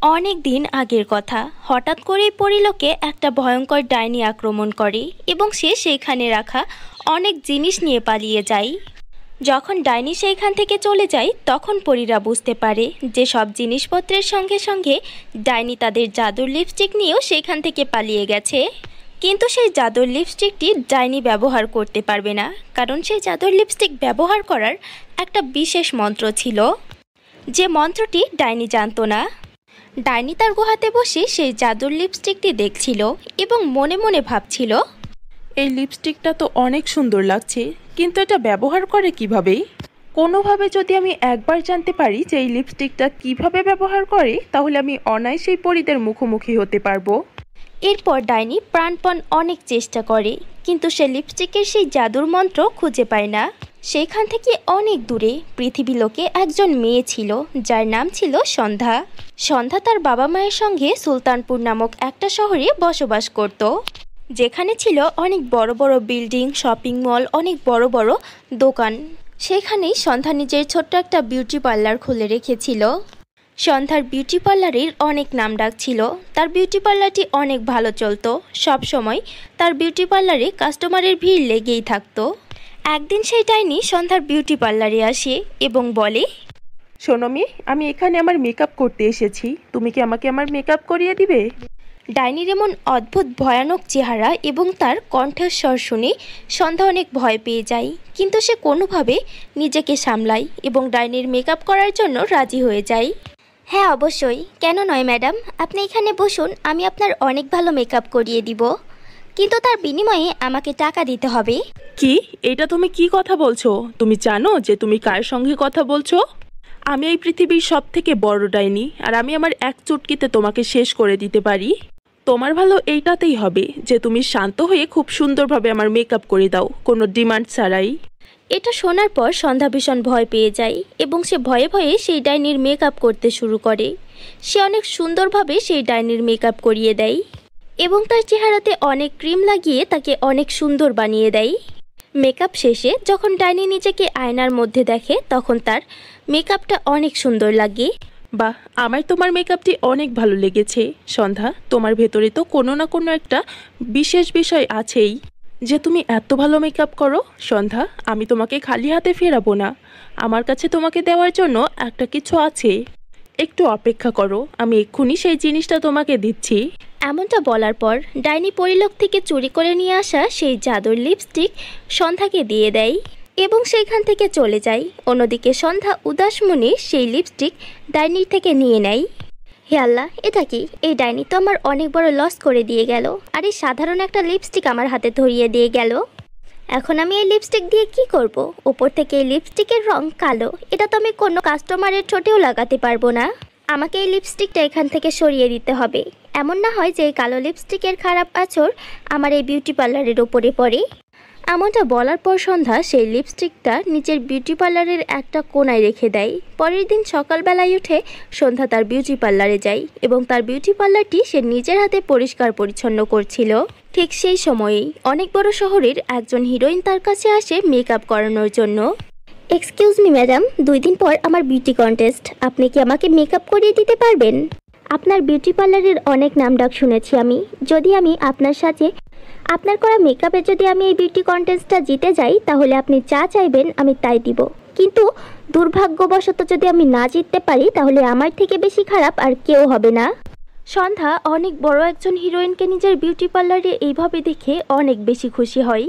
অনেক দিন আগের কথা। হঠাৎ করেই পরিলোকে একটা ভয়ঙ্কর ডাইনি আক্রমণ করে এবং সে সেইখানে রাখা অনেক জিনিস নিয়ে পালিয়ে যায়। যখন ডাইনি সেইখান থেকে চলে যায় তখন পরীরা বুঝতে পারে যে সব জিনিসপত্রের সঙ্গে সঙ্গে ডাইনি তাদের জাদুর লিপস্টিক নিয়েও সেইখান থেকে পালিয়ে গেছে। কিন্তু সেই জাদুর লিপস্টিকটি ডাইনি ব্যবহার করতে পারবে না, কারণ সেই জাদুর লিপস্টিক ব্যবহার করার একটা বিশেষ মন্ত্র ছিল, যে মন্ত্রটি ডাইনি জানতো না। ডাইনি তার গুহাতে বসে সেই জাদুর লিপস্টিকটি দেখছিল এবং মনে মনে ভাবছিল, এই লিপস্টিকটা তো অনেক সুন্দর লাগছে, কিন্তু এটা ব্যবহার করে কিভাবে? কোনোভাবে যদি আমি একবার জানতে পারি যে এই লিপস্টিকটা কিভাবে ব্যবহার করে, তাহলে আমি অনায়াসেই পরীদের মুখোমুখি হতে পারবো। এরপর ডাইনি প্রাণপণ অনেক চেষ্টা করে, কিন্তু সে লিপস্টিকের সেই জাদুর মন্ত্র খুঁজে পায় না। সেখান থেকে অনেক দূরে পৃথিবীলোকে একজন মেয়ে ছিল, যার নাম ছিল সন্ধ্যা। সন্ধ্যা তার বাবা মায়ের সঙ্গে সুলতানপুর নামক একটা শহরে বসবাস করত, যেখানে ছিল অনেক বড় বড় বিল্ডিং, শপিং মল, অনেক বড় বড় দোকান। সেখানেই সন্ধ্যা নিজের ছোট্ট একটা বিউটি পার্লার খুলে রেখেছিল। সন্ধ্যার বিউটি পার্লারের অনেক নামডাক ছিল। তার বিউটি পার্লারটি অনেক ভালো চলতো। সব সময় তার বিউটি পার্লারে কাস্টমারের ভিড় লেগেই থাকতো। একদিন সেই ডাইনি সন্ধ্যার বিউটি পার্লারে আসে এবং বলে, শোনো মেয়ে, আমি এখানে আমার মেকআপ করতে এসেছি, তুমি কি আমাকে আমার মেকআপ করিয়ে দিবে? ডাইনির এমন অদ্ভুত ভয়ানক চেহারা এবং তার কণ্ঠস্বর শুনে সন্ধ্যা অনেক ভয় পেয়ে যায়, কিন্তু সে কোনোভাবে নিজেকে সামলায় এবং ডাইনির মেকআপ করার জন্য রাজি হয়ে যায়। হ্যাঁ, অবশ্যই, কেন নয় ম্যাডাম, আপনি এখানে বসুন, আমি আপনার অনেক ভালো মেকআপ করিয়ে দিব, কিন্তু তার বিনিময়ে আমাকে টাকা দিতে হবে। কি? এটা তুমি কি কথা বলছো? তুমি জানো যে তুমি কার সঙ্গে কথা বলছো? আমি এই পৃথিবীর সব থেকে বড় ডাইনি, আর আমি আমার এক চুটকিতে তোমাকে শেষ করে দিতে পারি। তোমার ভালো এইটাতেই হবে যে তুমি শান্ত হয়ে খুব সুন্দরভাবে আমার মেকআপ করে দাও, কোনো ডিমান্ড ছাড়াই। এটা শোনার পর সন্ধ্যা ভীষণ ভয় পেয়ে যায় এবং সে ভয়ে ভয়ে সেই ডাইনির মেকআপ করতে শুরু করে। সে অনেক সুন্দরভাবে সেই ডাইনির মেকআপ করিয়ে দেয় এবং তার চেহারাতে অনেক ক্রিম লাগিয়ে তাকে অনেক সুন্দর বানিয়ে দেয়। মেকআপ শেষে যখন ডাইনি নিজেকে আয়নার মধ্যে দেখে, তখন তার মেকআপটা অনেক সুন্দর লাগে। বাহ, আমার তোমার মেকআপটি অনেক ভালো লেগেছে সন্ধ্যা। তোমার ভেতরে তো কোনো না কোনো একটা বিশেষ বিষয় আছেই যে তুমি এত ভালো মেকআপ করো। সন্ধ্যা, আমি তোমাকে খালি হাতে ফেরাবো না, আমার কাছে তোমাকে দেওয়ার জন্য একটা কিছু আছে। একটু অপেক্ষা করো, আমি এক্ষুনি সেই জিনিসটা তোমাকে দিচ্ছি। এমনটা বলার পর ডাইনি পরিলোক থেকে চুরি করে নিয়ে আসা সেই জাদুর লিপস্টিক সন্ধ্যাকে দিয়ে দেয় এবং সেইখান থেকে চলে যায়। অন্যদিকে সন্ধ্যা উদাস মনে সেই লিপস্টিক ডাইনির থেকে নিয়ে নেয়। হে আল্লাহ, এটা কি? এই ডাইনি তো আমার অনেক বড় লস করে দিয়ে গেল, আর এই সাধারণ একটা লিপস্টিক আমার হাতে ধরিয়ে দিয়ে গেল। এখন আমি এই লিপস্টিক দিয়ে কি করব? ওপর থেকে এই লিপস্টিকের রং কালো, এটা তো আমি কোনো কাস্টমারের ঠোঁটেও লাগাতে পারবো না। আমাকে এই লিপস্টিকটা এখান থেকে সরিয়ে দিতে হবে। এমন না হয় যে এই কালো লিপস্টিকের খারাপ আঁচড় আমার এই বিউটি পার্লারের ওপরে পড়ে। এমনটা বলার পর সন্ধ্যা সেই লিপস্টিকটা নিজের বিউটি পার্লারের একটা কোণায় রেখে দেয়। পরের দিন সকালবেলায় উঠে সন্ধ্যা তার বিউটি পার্লারে যায় এবং তার বিউটি পার্লারটি সে নিজের হাতে পরিষ্কার পরিচ্ছন্ন করছিল। ঠিক সেই সময়েই অনেক বড় শহরের একজন হিরোইন তার কাছে আসে মেকআপ করানোর জন্য। এক্সকিউজ মি ম্যাডাম, 2 দিন পর আমার বিউটি কন্টেস্ট, আপনি কি আমাকে মেকআপ করিয়ে দিতে পারবেন? আপনার বিউটি পার্লারের অনেক নামডাক শুনেছি আমি। যদি আমি আপনার সাথে আপনার করা মেকআপে যদি আমি এই বিউটি কন্টেস্টটা জিতে যাই, তাহলে আপনি যা চাইবেন আমি তাই দিব, কিন্তু দুর্ভাগ্যবশত যদি আমি না জিততে পারি, তাহলে আমার থেকে বেশি খারাপ আর কেউ হবে না। সন্ধ্যা অনেক বড় একজন হিরোইনকে নিজের বিউটি পার্লারে এইভাবে দেখে অনেক বেশি খুশি হয়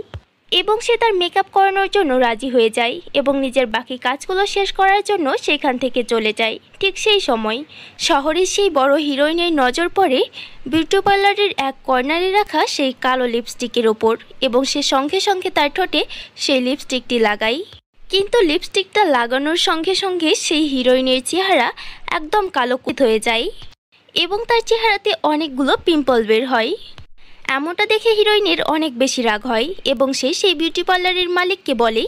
এবং সে তার মেকআপ করানোর জন্য রাজি হয়ে যায় এবং নিজের বাকি কাজগুলো শেষ করার জন্য সেখান থেকে চলে যায়। ঠিক সেই সময় শহরের সেই বড় হিরোইনের নজর পড়ে বিউটি পার্লারের এক কর্নারে রাখা সেই কালো লিপস্টিকের ওপর এবং সে সঙ্গে সঙ্গে তার ঠোঁটে সেই লিপস্টিকটি লাগায়। কিন্তু লিপস্টিকটা লাগানোর সঙ্গে সঙ্গে সেই হিরোইনের চেহারা একদম কালো কুত হয়ে যায় এবং তার চেহারাতে অনেকগুলো পিম্পল বের হয়। এমনটা দেখে হিরোইনের অনেক বেশি রাগ হয় এবং সে সেই বিউটি পার্লারের মালিককে বলে,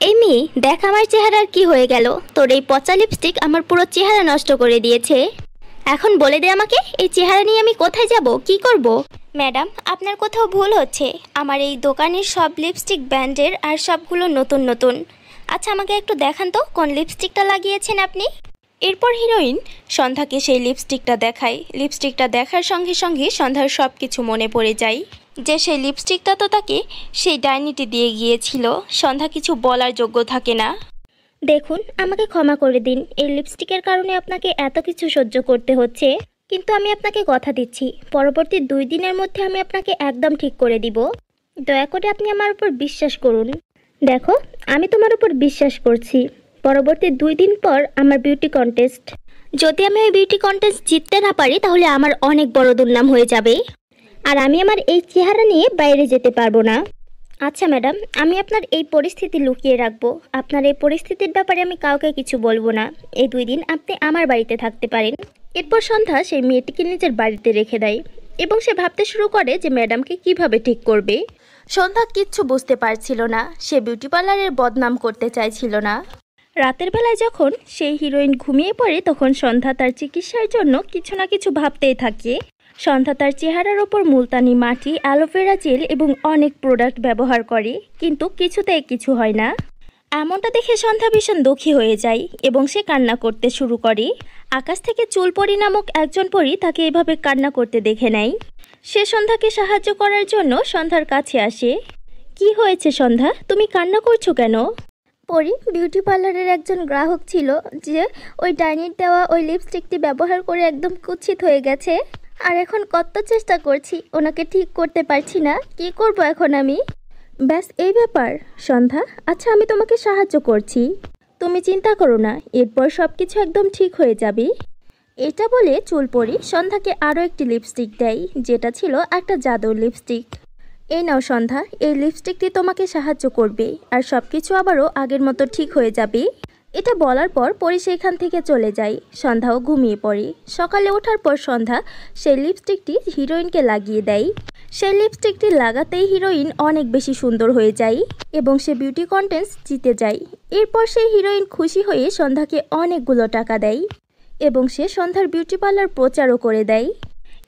এই মেয়ে, দেখ আমার চেহারার কি হয়ে গেল, তোর এই পচা লিপস্টিক আমার পুরো চেহারা নষ্ট করে দিয়েছে। এখন বলে দে আমাকে, এই চেহারা নিয়ে আমি কোথায় যাব, কি করব? ম্যাডাম, আপনার কোথাও ভুল হচ্ছে, আমার এই দোকানের সব লিপস্টিক ব্র্যান্ডের আর সবগুলো নতুন নতুন। আচ্ছা, আমাকে একটু দেখান তো কোন লিপস্টিকটা লাগিয়েছেন আপনি। এরপর হিরোইন সন্ধ্যাকে সেই লিপস্টিকটা দেখায়। লিপস্টিকটা দেখার সঙ্গে সঙ্গে সন্ধ্যার সব কিছু মনে পড়ে যায়, যে সেই লিপস্টিকটা তো তাকে সেই ডাইনিটি দিয়ে গিয়েছিল। সন্ধ্যা কিছু বলার যোগ্য থাকে না। দেখুন, আমাকে ক্ষমা করে দিন, এই লিপস্টিকের কারণে আপনাকে এত কিছু সহ্য করতে হচ্ছে, কিন্তু আমি আপনাকে কথা দিচ্ছি পরবর্তী 2 দিনের মধ্যে আমি আপনাকে একদম ঠিক করে দিব। দয়া করে আপনি আমার উপর বিশ্বাস করুন। দেখো, আমি তোমার উপর বিশ্বাস করছি। পরবর্তী 2 দিন পর আমার বিউটি কন্টেস্ট। যদি আমি ওই বিউটি কন্টেস্ট জিততে না পারি তাহলে আমার অনেক বড় দুর্নাম হয়ে যাবে, আর আমি আমার এই চেহারা নিয়ে বাইরে যেতে পারবো না। আচ্ছা ম্যাডাম, আমি আপনার এই পরিস্থিতি লুকিয়ে রাখবো। আপনার এই পরিস্থিতির ব্যাপারে আমি কাউকে কিছু বলবো না। এই 2 দিন আপনি আমার বাড়িতে থাকতে পারেন। এরপর সন্ধ্যা সেই মেয়েটিকে নিজের বাড়িতে রেখে দেয় এবং সে ভাবতে শুরু করে যে ম্যাডামকে কিভাবে ঠিক করবে। সন্ধ্যা কিচ্ছু বুঝতে পারছিল না, সে বিউটি পার্লারের বদনাম করতে চাইছিল না। রাতের বেলায় যখন সেই হিরোইন ঘুমিয়ে পড়ে তখন সন্ধ্যা তার চিকিৎসার জন্য কিছু না কিছু ভাবতেই থাকে। সন্ধ্যা তার চেহারার ওপর মুলতানি মাটি, অ্যালোভেরা জেল এবং অনেক প্রোডাক্ট ব্যবহার করে, কিন্তু কিছুতেই কিছু হয় না। এমনটা দেখে সন্ধ্যা ভীষণ দুঃখী হয়ে যায় এবং সে কান্না করতে শুরু করে। আকাশ থেকে চুলপরি নামক একজন পরী তাকে এভাবে কান্না করতে দেখে নেয়। সে সন্ধ্যাকে সাহায্য করার জন্য সন্ধ্যার কাছে আসে। কি হয়েছে সন্ধ্যা, তুমি কান্না করছো কেন? পরি, বিউটি পার্লারের একজন গ্রাহক ছিল যে ওই ডাইনির দেওয়া ওই লিপস্টিকটি ব্যবহার করে একদম কুৎসিত হয়ে গেছে, আর এখন কত চেষ্টা করছি ওনাকে ঠিক করতে পারছি না। কি করব এখন আমি? ব্যাস এই ব্যাপার সন্ধ্যা। আচ্ছা, আমি তোমাকে সাহায্য করছি, তুমি চিন্তা করো না, এরপর সব কিছু একদম ঠিক হয়ে যাবে। এটা বলে চুলপরি সন্ধ্যাকে আরও একটি লিপস্টিক দেয়, যেটা ছিল একটা জাদুর লিপস্টিক। এই নাও সন্ধ্যা, এই লিপস্টিকটি তোমাকে সাহায্য করবে আর সব কিছু আবারও আগের মতো ঠিক হয়ে যাবে। এটা বলার পর পরি সেইখান থেকে চলে যায়। সন্ধ্যাও ঘুমিয়ে পড়ে। সকালে ওঠার পর সন্ধ্যা সেই লিপস্টিকটি হিরোইনকে লাগিয়ে দেয়। সেই লিপস্টিকটি লাগাতেই হিরোইন অনেক বেশি সুন্দর হয়ে যায় এবং সে বিউটি কন্টেস্ট জিতে যায়। এরপর সেই হিরোইন খুশি হয়ে সন্ধ্যাকে অনেকগুলো টাকা দেয় এবং সে সন্ধ্যার বিউটি পার্লার প্রচারও করে দেয়।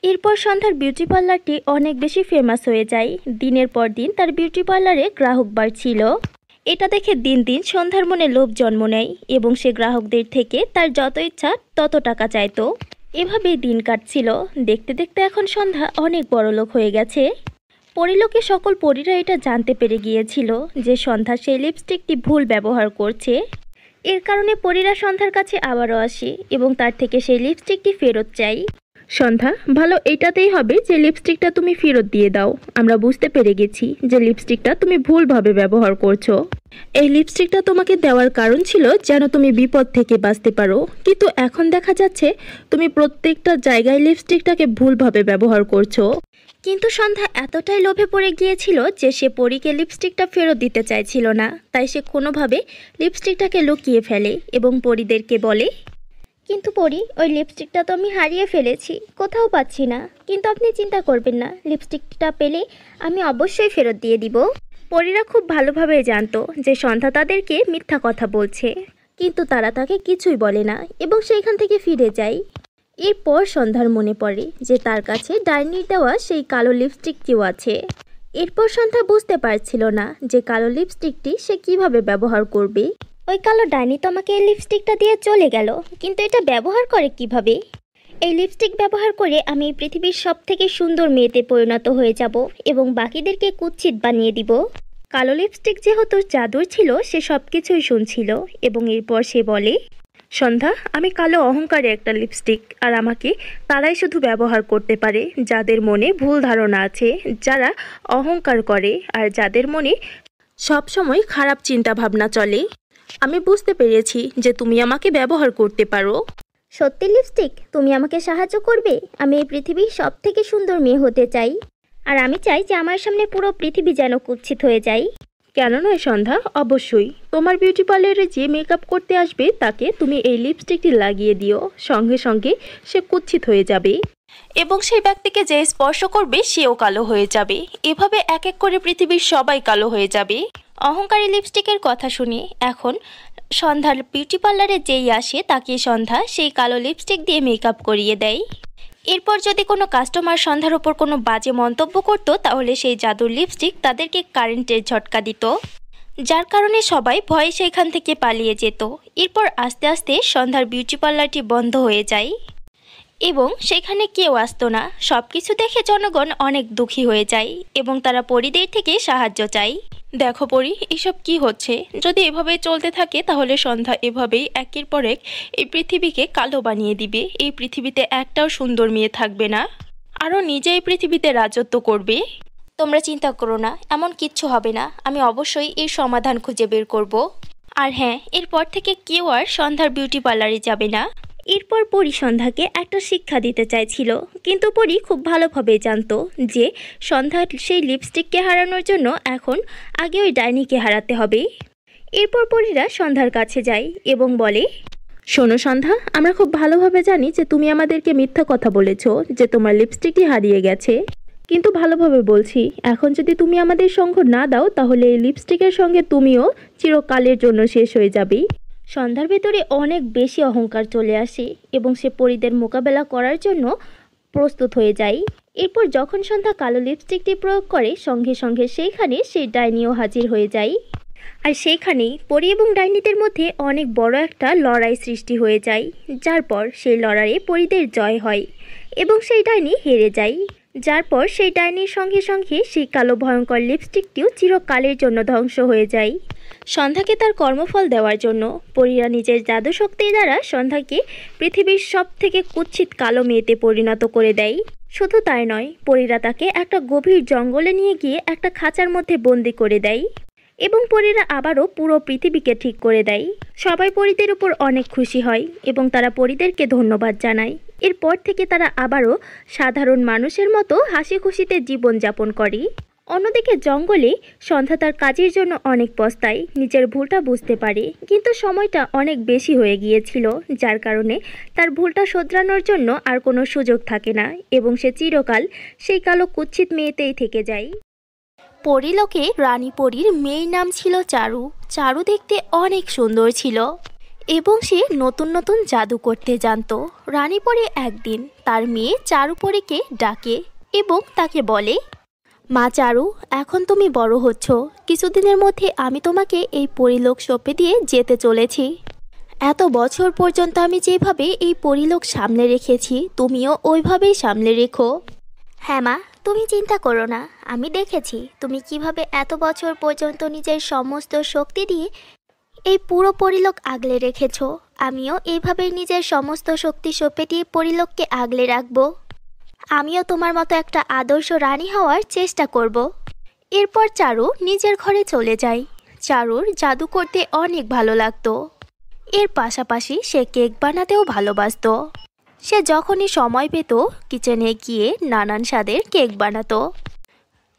এরপর সন্ধ্যার বিউটি পার্লারটি অনেক বেশি ফেমাস হয়ে যায়। দিনের পর দিন তার বিউটি পার্লারে গ্রাহক বাড়ছিল। এটা দেখে দিন দিন সন্ধ্যার মনে লোভ জন্ম নেয় এবং সে গ্রাহকদের থেকে তার যত ইচ্ছা তত টাকা চাইতো। এভাবেই দিন কাটছিল। দেখতে দেখতে এখন সন্ধ্যা অনেক বড়লোক হয়ে গেছে। পরিলোকে সকল পরীরা এটা জানতে পেরে গিয়েছিল যে সন্ধ্যা সেই লিপস্টিকটি ভুল ব্যবহার করছে। এর কারণে পরীরা সন্ধ্যার কাছে আবারও আসে এবং তার থেকে সেই লিপস্টিকটি ফেরত চায়। সন্ধ্যা, ভালো এটাতেই হবে যে লিপস্টিকটা তুমি ফেরত দিয়ে দাও। আমরা বুঝতে পেরে গেছি যে লিপস্টিকটা তুমি ভুলভাবে ব্যবহার করছো। এই লিপস্টিকটা তোমাকে দেওয়ার কারণ ছিল যেন তুমি বিপদ থেকে বাঁচতে পারো, কিন্তু এখন দেখা যাচ্ছে তুমি প্রত্যেকটা জায়গায় লিপস্টিকটাকে ভুলভাবে ব্যবহার করছো। কিন্তু সন্ধ্যা এতটাই লোভে পড়ে গিয়েছিল যে সে পরীকে লিপস্টিকটা ফেরত দিতে চাইছিল না। তাই সে কোনোভাবে লিপস্টিকটাকে লুকিয়ে ফেলে এবং পরীদেরকে বলে, কিন্তু পরি, ওই লিপস্টিকটা তো আমি হারিয়ে ফেলেছি, কোথাও পাচ্ছি না। কিন্তু আপনি চিন্তা করবেন না, লিপস্টিকটা পেলে আমি অবশ্যই ফেরত দিয়ে দিব। পরীরা খুব ভালোভাবে জানতো যে সন্ধ্যা তাদেরকে মিথ্যা কথা বলছে, কিন্তু তারা তাকে কিছুই বলে না এবং সেইখান থেকে ফিরে যায়। এরপর সন্ধ্যার মনে পড়ে যে তার কাছে ডাইনির দেওয়া সেই কালো লিপস্টিকটিও আছে। এরপর সন্ধ্যা বুঝতে পারছিল না যে কালো লিপস্টিকটি সে কিভাবে ব্যবহার করবে। ওই কালো ডাইনি তো আমাকে এই লিপস্টিকটা দিয়ে চলে গেল, কিন্তু এটা ব্যবহার করে কিভাবে? এই লিপস্টিক ব্যবহার করে আমি এই পৃথিবীর সবথেকে সুন্দর মেয়েতে পরিণত হয়ে যাব এবং বাকিদেরকে কুৎসিত বানিয়ে দিব। কালো লিপস্টিক যেহেতু জাদুর ছিল, সে সব কিছুই শুনছিল এবং এরপর সে বলে, সন্ধ্যা, আমি কালো অহংকারে একটা লিপস্টিক, আর আমাকে তারাই শুধু ব্যবহার করতে পারে যাদের মনে ভুল ধারণা আছে, যারা অহংকার করে আর যাদের মনে সবসময় খারাপ চিন্তা ভাবনা চলে। আমি বুঝতে পেরেছি যে তুমি আমাকে ব্যবহার করতে পারো। সত্যি লিপস্টিক, তুমি আমাকে সাহায্য করবে? আমি এই পৃথিবীর সবথেকে সুন্দর মেয়ে হতে চাই, আর আমি চাই যে আমার সামনে পুরো পৃথিবী যেন কুৎসিত হয়ে যায়। কেন নয় সন্ধ্যা, অবশ্যই। তোমার বিউটি পার্লারে যে মেকআপ করতে আসবে তাকে তুমি এই লিপস্টিকটি লাগিয়ে দিও, সঙ্গে সঙ্গে সে কুৎসিত হয়ে যাবে এবং সেই ব্যক্তিকে যে স্পর্শ করবে সেও কালো হয়ে যাবে। এভাবে এক এক করে পৃথিবীর সবাই কালো হয়ে যাবে। অহংকারী লিপস্টিকের কথা শুনে এখন সন্ধ্যার বিউটি পার্লারে যেই আসে তাকে সন্ধ্যা সেই কালো লিপস্টিক দিয়ে মেকআপ করিয়ে দেয়। এরপর যদি কোনো কাস্টমার সন্ধ্যার ওপর কোনো বাজে মন্তব্য করত তাহলে সেই জাদুর লিপস্টিক তাদেরকে কারেন্টের ঝটকা দিত। যার কারণে সবাই ভয়ে সেখান থেকে পালিয়ে যেত। এরপর আস্তে আস্তে সন্ধ্যার বিউটি পার্লারটি বন্ধ হয়ে যায় এবং সেখানে কেউ আসতো না। সব কিছু দেখে জনগণ অনেক দুঃখী হয়ে যায় এবং তারা পরীদের থেকে সাহায্য চায়। দেখো পরি, এসব কি হচ্ছে? যদি এভাবে চলতে থাকে তাহলে সন্ধ্যা এভাবেই একের পর এক এই পৃথিবীকে কালো বানিয়ে দিবে। এই পৃথিবীতে একটাও সুন্দর মেয়ে থাকবে না, আরও নিজে এই পৃথিবীতে রাজত্ব করবে। তোমরা চিন্তা করো না, এমন কিচ্ছু হবে না। আমি অবশ্যই এর সমাধান খুঁজে বের করব। আর হ্যাঁ, এরপর থেকে কেউ আর সন্ধ্যার বিউটি পার্লারে যাবে না। এরপর পরি সন্ধ্যাকে একটা শিক্ষা দিতে চাইছিল, কিন্তু পরি খুব ভালোভাবে জানতো যে সন্ধ্যা সেই লিপস্টিককে হারানোর জন্য এখন আগে ওই ডাইনিকে হারাতে হবে। এরপর পরীরা সন্ধ্যার কাছে যায় এবং বলে, শোনো সন্ধ্যা, আমরা খুব ভালোভাবে জানি যে তুমি আমাদেরকে মিথ্যা কথা বলেছ যে তোমার লিপস্টিকটি হারিয়ে গেছে, কিন্তু ভালোভাবে বলছি, এখন যদি তুমি আমাদের সঙ্গ না দাও তাহলে এই লিপস্টিকের সঙ্গে তুমিও চিরকালের জন্য শেষ হয়ে যাবে। সন্ধ্যার ভেতরে অনেক বেশি অহংকার চলে আসে এবং সে পরীদের মোকাবেলা করার জন্য প্রস্তুত হয়ে যায়। এরপর যখন সন্ধ্যা কালো লিপস্টিকটি প্রয়োগ করে, সঙ্গে সঙ্গে সেইখানে সেই ডাইনিও হাজির হয়ে যায়। আর সেইখানেই পরী এবং ডাইনিদের মধ্যে অনেক বড় একটা লড়াই সৃষ্টি হয়ে যায়, যার পর সেই লড়াইয়ে পরীদের জয় হয় এবং সেই ডাইনি হেরে যায়। যার পর সেই ডাইনির সঙ্গে সঙ্গে সেই কালো ভয়ঙ্কর লিপস্টিকটিও চিরকালের জন্য ধ্বংস হয়ে যায়। সন্ধ্যাকে তার কর্মফল দেওয়ার জন্য পরীরা নিজের জাদু শক্তির দ্বারা সন্ধ্যাকে পৃথিবীর সব থেকে কুৎসিত কালো মেয়েতে পরিণত করে দেয়। শুধু তাই নয়, পরীরা তাকে একটা গভীর জঙ্গলে নিয়ে গিয়ে একটা খাঁচার মধ্যে বন্দি করে দেয় এবং পরীরা আবারও পুরো পৃথিবীকে ঠিক করে দেয়। সবাই পরীদের উপর অনেক খুশি হয় এবং তারা পরীদেরকে ধন্যবাদ জানায়। এরপর থেকে তারা আবারও সাধারণ মানুষের মতো হাসি খুশিতে জীবনযাপন করে। অন্যদিকে জঙ্গলে সন্ধ্যা তার কাজের জন্য অনেক পস্তায়, নিজের ভুলটা বুঝতে পারে, কিন্তু সময়টা অনেক বেশি হয়ে গিয়েছিল, যার কারণে তার ভুলটা শোধরানোর জন্য আর কোনো সুযোগ থাকে না এবং সে চিরকাল সেই কালো কুৎসিত মেয়েতেই থেকে যায়। পরীলোকে রানী পরীর মেয়ের নাম ছিল চারু। চারু দেখতে অনেক সুন্দর ছিল এবং সে নতুন নতুন জাদু করতে জানতো। রানী পরী একদিন তার মেয়ে চারু পরীকে ডাকে এবং তাকে বলে, মা চারু, এখন তুমি বড় হচ্ছ, কিছুদিনের মধ্যে আমি তোমাকে এই পরীলোক সঁপে দিয়ে যেতে চলেছি। এত বছর পর্যন্ত আমি যেভাবে এই পরীলোক সামলে রেখেছি, তুমিও ওইভাবেই সামলে রেখো। হ্যাঁ মা, তুমি চিন্তা করো না, আমি দেখেছি তুমি কিভাবে এত বছর পর্যন্ত নিজের সমস্ত শক্তি দিয়ে এই পুরো পরীলোক আগলে রেখেছো। আমিও এইভাবেই নিজের সমস্ত শক্তি সঁপে দিয়ে পরীলোককে আগলে রাখবো। আমিও তোমার মতো একটা আদর্শ রানী হওয়ার চেষ্টা করব। এরপর চারু নিজের ঘরে চলে যায়। চারুর জাদু করতে অনেক ভালো লাগতো। এর পাশাপাশি সে কেক বানাতেও ভালোবাসতো। সে যখনই সময় পেত কিচেনে গিয়ে নানান স্বাদের কেক বানাতো।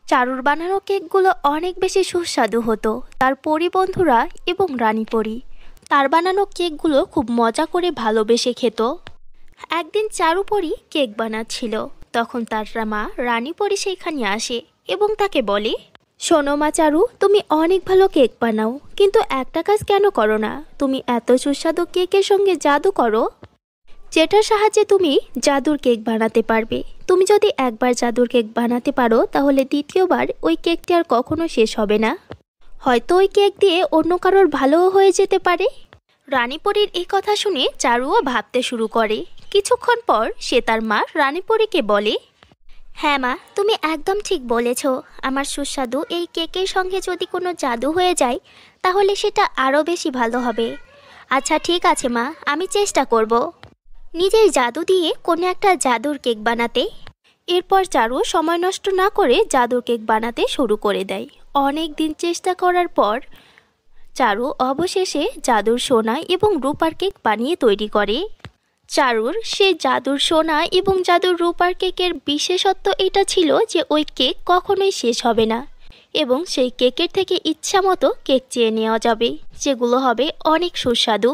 চারুর বানানো কেকগুলো অনেক বেশি সুস্বাদু হতো। তার পরী বন্ধুরা এবং রানী পরী তার বানানো কেকগুলো খুব মজা করে ভালোবেসে খেত। একদিন চারু পরী কেক বানাচ্ছিল, তখন তার মা রানী পরী সেখানে আসে এবং তাকে বলে, শোনো মা চারু, তুমি অনেক ভালো কেক বানাও, কিন্তু একটা কাজ কেন করো না? তুমি এত সুস্বাদু কেকের সঙ্গে জাদু করো, যেটার সাহায্যে তুমি জাদুর কেক বানাতে পারবে। তুমি যদি একবার জাদুর কেক বানাতে পারো তাহলে দ্বিতীয়বার ওই কেকটি আর কখনো শেষ হবে না। হয়তো ওই কেক দিয়ে অন্য কারোর ভালোও হয়ে যেতে পারে। রানী পরীর এই কথা শুনে চারুও ভাবতে শুরু করে। কিছুক্ষণ পর সে তার মা রানী পরীকে বলে, হ্যাঁ মা, তুমি একদম ঠিক বলেছ। আমার সুস্বাদু এই কেকের সঙ্গে যদি কোনো জাদু হয়ে যায় তাহলে সেটা আরও বেশি ভালো হবে। আচ্ছা ঠিক আছে মা, আমি চেষ্টা করব নিজের জাদু দিয়ে কোনো একটা জাদুর কেক বানাতে। এরপর চারু সময় নষ্ট না করে জাদুর কেক বানাতে শুরু করে দেয়। অনেক দিন চেষ্টা করার পর চারু অবশেষে জাদুর সোনা এবং রূপার কেক বানিয়ে তৈরি করে। চারুর সেই জাদুর সোনা এবং জাদুর রূপার কেকের বিশেষত্ব এটা ছিল যে ওই কেক কখনোই শেষ হবে না এবং সেই কেকের থেকে ইচ্ছা মতো কেক চেয়ে নেওয়া যাবে, যেগুলো হবে অনেক সুস্বাদু।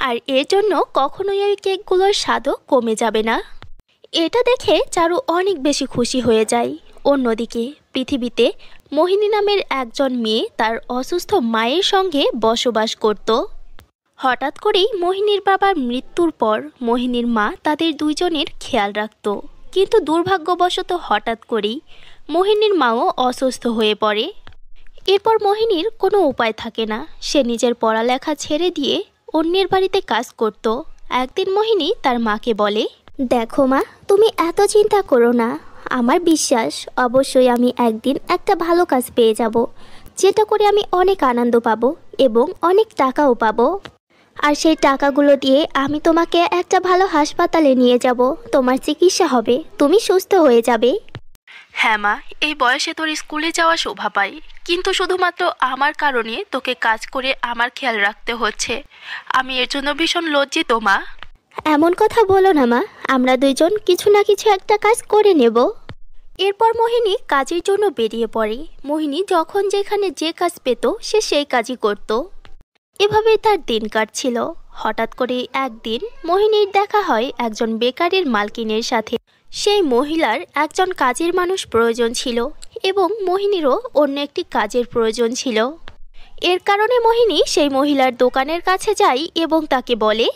আর এর জন্য কখনোই ওই কেকগুলোর স্বাদও কমে যাবে না। এটা দেখে চারু অনেক বেশি খুশি হয়ে যায়। অন্যদিকে পৃথিবীতে মোহিনী নামের একজন মেয়ে তার অসুস্থ মায়ের সঙ্গে বসবাস করত। হঠাৎ করেই মোহিনীর বাবার মৃত্যুর পর মোহিনীর মা তাদের দুইজনের খেয়াল রাখত, কিন্তু দুর্ভাগ্যবশত হঠাৎ করেই মোহিনীর মাও অসুস্থ হয়ে পড়ে এরপর মোহিনীর কোনো উপায় থাকে না, সে নিজের পড়ালেখা ছেড়ে দিয়ে অন্যের বাড়িতে কাজ করত। একদিন মোহিনী তার মাকে বলে, দেখো মা, তুমি এত চিন্তা করো না, আমার বিশ্বাস অবশ্যই আমি একদিন একটা ভালো কাজ পেয়ে যাব, যেটা করে আমি অনেক আনন্দ পাবো এবং অনেক টাকাও পাবো। আর সেই টাকাগুলো দিয়ে আমি তোমাকে একটা ভালো হাসপাতালে নিয়ে যাব, তোমার চিকিৎসা হবে, তুমি সুস্থ হয়ে যাবে। হ্যাঁ মা, এই বয়সে তোর স্কুলে যাওয়া শোভা পাই, কিন্তু শুধুমাত্র আমার কারণে তোকে কাজ করে আমার খেয়াল রাখতে হচ্ছে। আমি এর জন্য ভীষণ লজ্জিত মা। এমন কথা বলো না মা, আমরা দুইজন কিছু না কিছু একটা কাজ করে নেব। এরপর মোহিনী কাজের জন্য বেরিয়ে পড়ে। মোহিনী যখন যেখানে যে কাজ পেত সে সেই কাজই করত। এভাবেই তার দিন কাটছিল। হঠাৎ করে একদিন মোহিনীর দেখা হয় একজন বেকারির মালকিনের সাথে। সেই মহিলার একজন কাজের মানুষ প্রয়োজন ছিল এবং মোহিনীরও অন্য একটি কাজের প্রয়োজন ছিল। এর কারণে মোহিনী সেই মহিলার দোকানের কাছে যায় এবং তাকে বলে,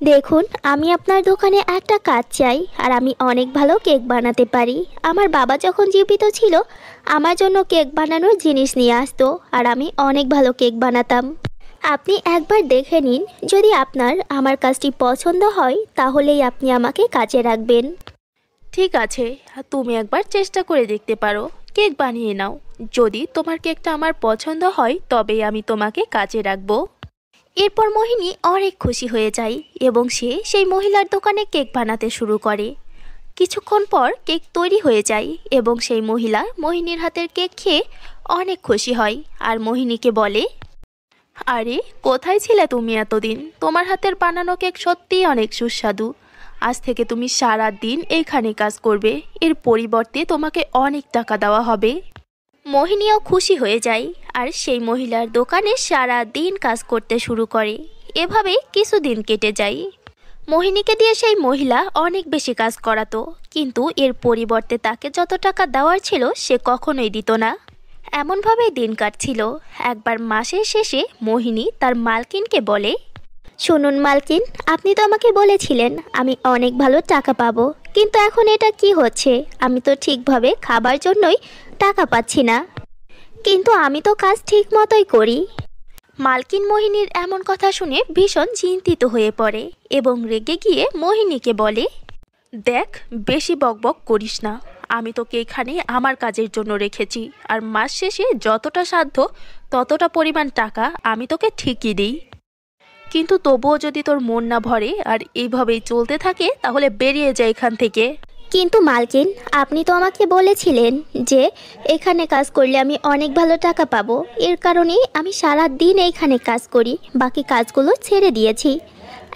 দেখুন, আমি আপনার দোকানে একটা কাজ চাই, আর আমি অনেক ভালো কেক বানাতে পারি। আমার বাবা যখন জীবিত ছিল আমার জন্য কেক বানানোর জিনিস নিয়ে আসতো, আর আমি অনেক ভালো কেক বানাতাম। আপনি একবার দেখে নিন, যদি আপনার আমার কাজটি পছন্দ হয় তাহলেই আপনি আমাকে কাজে রাখবেন। ঠিক আছে, তুমি একবার চেষ্টা করে দেখতে পারো, কেক বানিয়ে নাও। যদি তোমার কেকটা আমার পছন্দ হয় তবেই আমি তোমাকে কাজে রাখবো। এরপর মোহিনী অনেক খুশি হয়ে যায় এবং সে সেই মহিলার দোকানে কেক বানাতে শুরু করে। কিছুক্ষণ পর কেক তৈরি হয়ে যায় এবং সেই মহিলা মোহিনীর হাতের কেক খেয়ে অনেক খুশি হয় আর মোহিনীকে বলে, আরে কোথায় ছিলে তুমি এতদিন? তোমার হাতের বানানো কেক সত্যিই অনেক সুস্বাদু। আজ থেকে তুমি সারা দিন এইখানে কাজ করবে, এর পরিবর্তে তোমাকে অনেক টাকা দেওয়া হবে। মোহিনীও খুশি হয়ে যায় আর সেই মহিলার দোকানে সারা দিন কাজ করতে শুরু করে। এভাবে কিছুদিন কেটে যায়। মোহিনীকে দিয়ে সেই মহিলা অনেক বেশি কাজ করাতো, কিন্তু এর পরিবর্তে তাকে যত টাকা দেওয়ার ছিল সে কখনোই দিত না। এমনভাবেই দিন কাটছিল। একবার মাসের শেষে মোহিনী তার মালকিনকে বলে, শুনুন মালকিন, আপনি তো আমাকে বলেছিলেন আমি অনেক ভালো টাকা পাবো, কিন্তু এখন এটা কি হচ্ছে? আমি তো ঠিকভাবে খাবার জন্যই টাকা পাচ্ছি না, কিন্তু আমি তো কাজ ঠিক মতোই করি। মালকিন মোহিনীর এমন কথা শুনে ভীষণ চিন্তিত হয়ে পড়ে এবং রেগে গিয়ে মোহিনীকে বলে, দেখ, বেশি বকবক করিস না। আমি তোকে এখানে আমার কাজের জন্য রেখেছি, আর মাস শেষে যতটা সাধ্য ততটা পরিমাণ টাকা আমি তোকে ঠিকই দিই। কিন্তু তবুও যদি তোর মন না ভরে আর এইভাবেই চলতে থাকে তাহলে বেরিয়ে যায় এখান থেকে। কিন্তু মালকিন, আপনি তো আমাকে বলেছিলেন যে এখানে কাজ করলে আমি অনেক ভালো টাকা পাবো, এর কারণেই আমি সারা দিন এইখানে কাজ করি, বাকি কাজগুলো ছেড়ে দিয়েছি।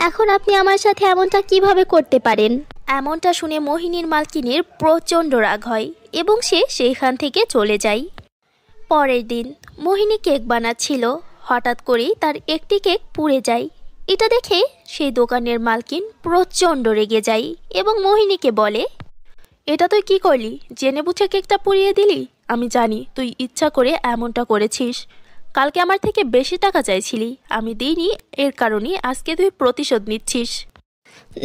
এখন আপনি আমার সাথে এমনটা কিভাবে করতে পারেন? এমনটা শুনে মোহিনীর মালকিনের প্রচণ্ড রাগ হয় এবং সে সেইখান থেকে চলে যায়। পরের দিন মোহিনী কেক বানাচ্ছিল। হঠাৎ করেই তার একটি কেক পুড়ে যায়। এটা দেখে সেই দোকানের মালকিন প্রচণ্ড রেগে যায় এবং মোহিনীকে বলে, এটা তুই কি করলি? জেনে বুঝে কেকটা পুড়িয়ে দিলি? আমি জানি তুই ইচ্ছা করে এমনটা করেছিস। কালকে আমার থেকে বেশি টাকা চাইছিলি, আমি দিইনি, এর কারণে আজকে তুই প্রতিশোধ নিচ্ছিস।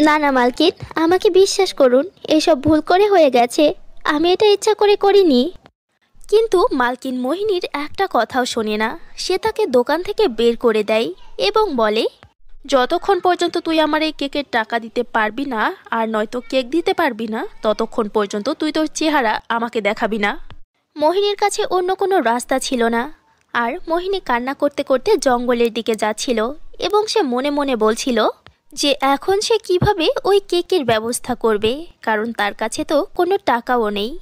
না না মালকিন, আমাকে বিশ্বাস করুন, এসব ভুল করে হয়ে গেছে, আমি এটা ইচ্ছা করে করিনি। কিন্তু মালকিন মোহিনীর একটা কথাও শোনে না। সে তাকে দোকান থেকে বের করে দেয় এবং বলে, যতক্ষণ পর্যন্ত তুই আমার এই কেকের টাকা দিতে পারবি না আর নয়তো কেক দিতে পারবি না, ততক্ষণ পর্যন্ত তুই তোর চেহারা আমাকে দেখাবি না। মোহিনীর কাছে অন্য কোনো রাস্তা ছিল না, আর মোহিনী কান্না করতে করতে জঙ্গলের দিকে যাচ্ছিল এবং সে মনে মনে বলছিল যে এখন সে কিভাবে ওই কেকের ব্যবস্থা করবে, কারণ তার কাছে তো কোনো টাকাও নেই।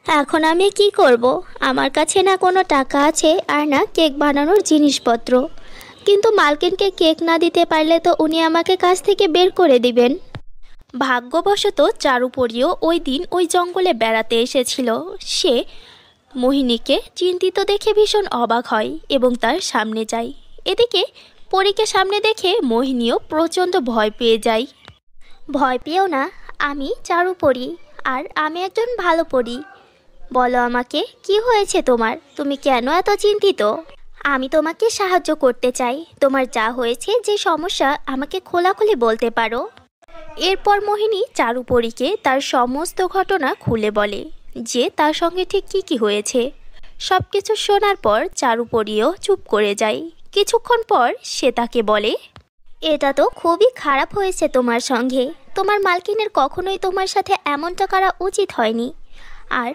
এখন আমি কি করব? আমার কাছে না কোনো টাকা আছে আর না কেক বানানোর জিনিসপত্র, কিন্তু মালকিনকে কেক না দিতে পারলে তো উনি আমাকে কাজ থেকে বের করে দিবেন। ভাগ্যবশত চারুপরীও ওই দিন ওই জঙ্গলে বেড়াতে এসেছিল। সে মোহিনীকে চিন্তিত দেখে ভীষণ অবাক হয় এবং তার সামনে যায়। এদিকে পরীকে সামনে দেখে মোহিনীও প্রচণ্ড ভয় পেয়ে যায়। ভয় পেও না, আমি চারুপরী আর আমি একজন ভালো পরী। বলো আমাকে, কি হয়েছে তোমার? তুমি কেন এত চিন্তিত? আমি তোমাকে সাহায্য করতে চাই। তোমার যা হয়েছে, যে সমস্যা, আমাকে খোলাখুলি বলতে পারো। এরপর মোহিনী চারুপরীকে তার সমস্ত ঘটনা খুলে বলে যে তার সঙ্গে ঠিক কী কী হয়েছে। সব কিছু শোনার পর চারুপরীও চুপ করে যায়। কিছুক্ষণ পর সে তাকে বলে, এটা তো খুবই খারাপ হয়েছে তোমার সঙ্গে। তোমার মালকিনের কখনোই তোমার সাথে এমনটা করা উচিত হয়নি। আর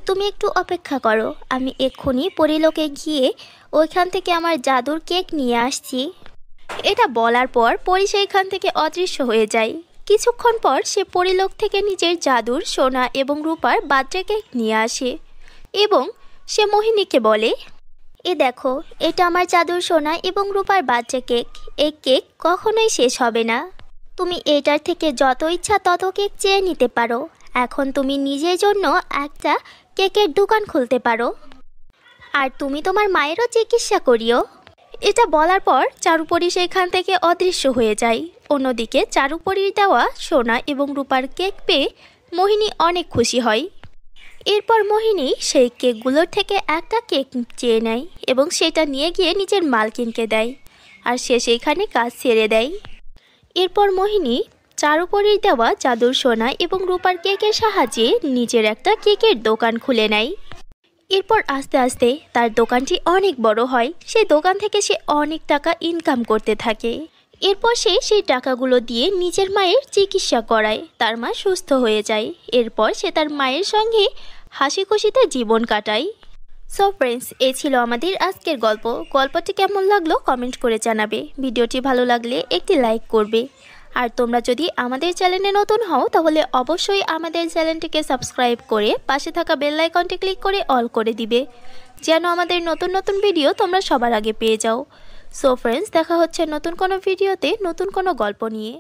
তুমি একটু অপেক্ষা করো, আমি এক্ষুনি পরিলোকে গিয়ে ওইখান থেকে আমার জাদুর কেক নিয়ে আসছি। এটা বলার পর পরি সেইখান থেকে অদৃশ্য হয়ে যায়। কিছুক্ষণ পর সে পরিলোক থেকে নিজের জাদুর সোনা এবং রূপার বার্থডে কেক নিয়ে আসে এবং সে মোহিনীকে বলে, এ দেখো, এটা আমার জাদুর সোনা এবং রূপার বার্থডে কেক। এই কেক কখনোই শেষ হবে না। তুমি এটার থেকে যত ইচ্ছা তত কেক চেয়ে নিতে পারো। এখন তুমি নিজের জন্য একটা কেকের দোকান খুলতে পারো, আর তুমি তোমার মায়েরও চিকিৎসা করিও। এটা বলার পর চারুপরী সেখান থেকে অদৃশ্য হয়ে যায়। অন্যদিকে চারুপরীর দেওয়া সোনা এবং রূপার কেক পেয়ে মোহিনী অনেক খুশি হয়। এরপর মোহিনী সেই কেকগুলোর থেকে একটা কেক চেয়ে নেয় এবং সেটা নিয়ে গিয়ে নিজের মালকিনকে দেয়, আর সে সেইখানে কাজ ছেড়ে দেয়। এরপর মোহিনী চারুপরীর দেওয়া জাদুর সোনা এবং রূপার কেকের সাহায্যে নিজের একটা কেকের দোকান খুলে নেয়। এরপর আস্তে আস্তে তার দোকানটি অনেক বড় হয়। সেই দোকান থেকে সে অনেক টাকা ইনকাম করতে থাকে। এরপর সে সেই টাকাগুলো দিয়ে নিজের মায়ের চিকিৎসা করায়। তার মা সুস্থ হয়ে যায়। এরপর সে তার মায়ের সঙ্গে হাসি খুশিতে জীবন কাটায়। সো ফ্রেন্ডস, এই ছিল আমাদের আজকের গল্প। গল্পটি কেমন লাগলো কমেন্ট করে জানাবে। ভিডিওটি ভালো লাগলে একটি লাইক করবে। আর তোমরা যদি আমাদের চ্যানেলে নতুন হও তাহলে অবশ্যই আমাদের চ্যানেলটিকে সাবস্ক্রাইব করে পাশে থাকা বেল আইকনটি ক্লিক করে অল করে দিবে, যেন আমাদের নতুন নতুন ভিডিও তোমরা সবার আগে পেয়ে যাও। সো ফ্রেন্ডস, দেখা হচ্ছে নতুন কোনো ভিডিওতে নতুন কোনো গল্প নিয়ে।